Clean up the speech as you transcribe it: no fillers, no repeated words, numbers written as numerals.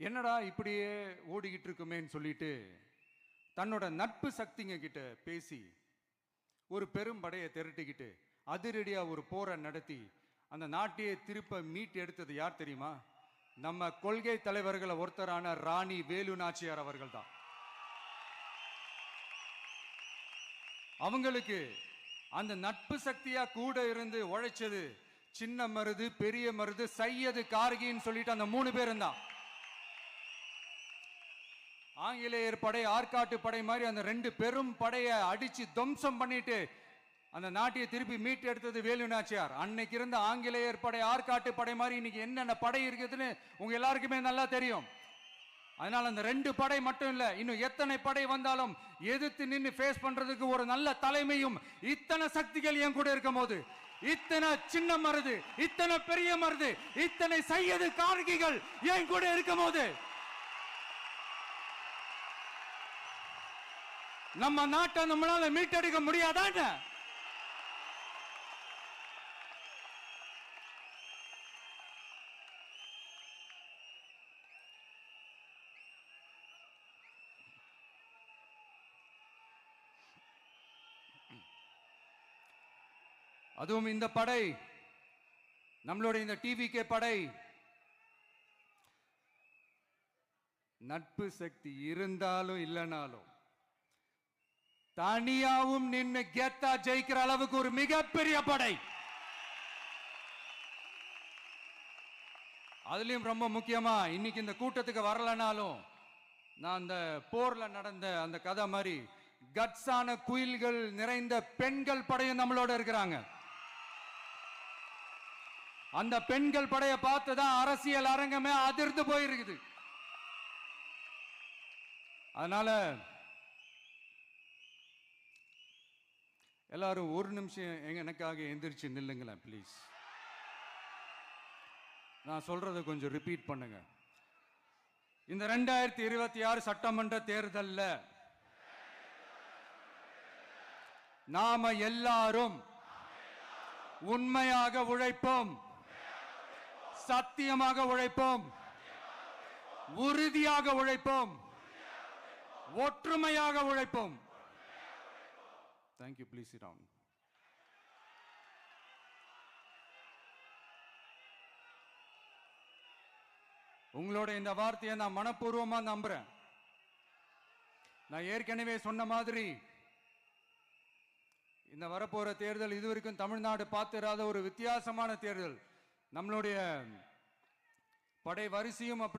என்னடா இப்படியே ஓடிக்கிட்டு இருக்குமேன்னு சொல்லிட்டு தன்னோட நட்பு சக்திங்க கிட்ட பேசி ஒரு பெரும் படையை திரட்டிக்கிட்டு அதிரடியா ஒரு போரை நடத்தி அந்த நாட்டையே திருப்ப மீட் எடுத்தது யார் தெரியுமா? நம்ம கொள்கை தலைவர்களை ஒருத்தரான ராணி வேலு நாச்சியார் அவர்கள் தான். அவங்களுக்கு அந்த நட்பு சக்தியா கூட இருந்து உழைச்சது சின்ன மருது, பெரிய மருது, சையது, கார்கின்னு சொல்லிட்டு அந்த 3 பேரும் தான். ஆங்கிலேயர் படை, ஆற்காட்டு படை மாதிரி அந்த 2 பெரும் படையை அடிச்சு துவம்சம் பண்ணிட்டு அந்த நாட்டையை திருப்பி மீட்டு எடுத்தது வேலு நாச்சியார். அன்னைக்கு இருந்த ஆங்கிலேயர் படை, ஆற்காட்டு படை மாதிரி இன்னைக்கு என்னென்ன படை இருக்குதுன்னு உங்க எல்லாருக்குமே நல்லா தெரியும். அதனால அந்த 2 படை மட்டும் இல்ல, இன்னும் எத்தனை படை வந்தாலும் எதிர்த்து நின்று ஃபேஸ் பண்றதுக்கு ஒரு நல்ல தலைமையும் இத்தனை சக்திகள் என் கூட இருக்கும் போது, இத்தனை சின்ன மருது, இத்தனை பெரிய மருது, இத்தனை சையது, கார்கிகள் என் கூட இருக்கும் போது நம்ம நாட்டை நம்மளால மீட்டெடுக்க முடியாதா? அதுவும் இந்த படை, நம்மளுடைய இந்த டிவிகே படை நட்பு சக்தி இருந்தாலும் இல்லைனாலும் தனியாவும் நின்று கெத்தா ஜெயிக்கிற அளவுக்கு ஒரு மிகப்பெரிய படை. அதுலயும் ரொம்ப முக்கியமா இன்னைக்கு இந்த கூட்டத்துக்கு வரலனாலும் நான் அந்த போர்ல நடந்த அந்த கதை மாதிரி கட்ஸான குயில்கள் நிறைந்த பெண்கள் படையும் நம்மளோட இருக்கிறாங்க. அந்த பெண்கள் படையை பார்த்துதான் அரசியல் அரங்கமே அதிர்ந்து போயிருக்குது. அதனால எல்லாரும் ஒரு நிமிஷம் எனக்காக எந்திரிச்சு நில்லுங்களேன் ப்ளீஸ். நான் சொல்றதை கொஞ்சம் ரிப்பீட் பண்ணுங்க. இந்த 2026 சட்டமன்ற தேர்தல்ல நாம எல்லாரும் உண்மையாக உழைப்போம், சத்தியமாக உழைப்போம், உறுதியாக உழைப்போம், ஒற்றுமையாக உழைப்போம். Thank you. Please sit down. உங்களோட இந்த வார்த்தையை நான் மனப்பூர்வமா நம்புறேன். நான் ஏற்கனவே சொன்ன மாதிரி இந்த வரப்போற தேர்தல் இதுவரைக்கும் தமிழ்நாடு பார்த்திராத ஒரு வித்தியாசமான தேர்தல். நம்மளுடைய படை வரிசையும்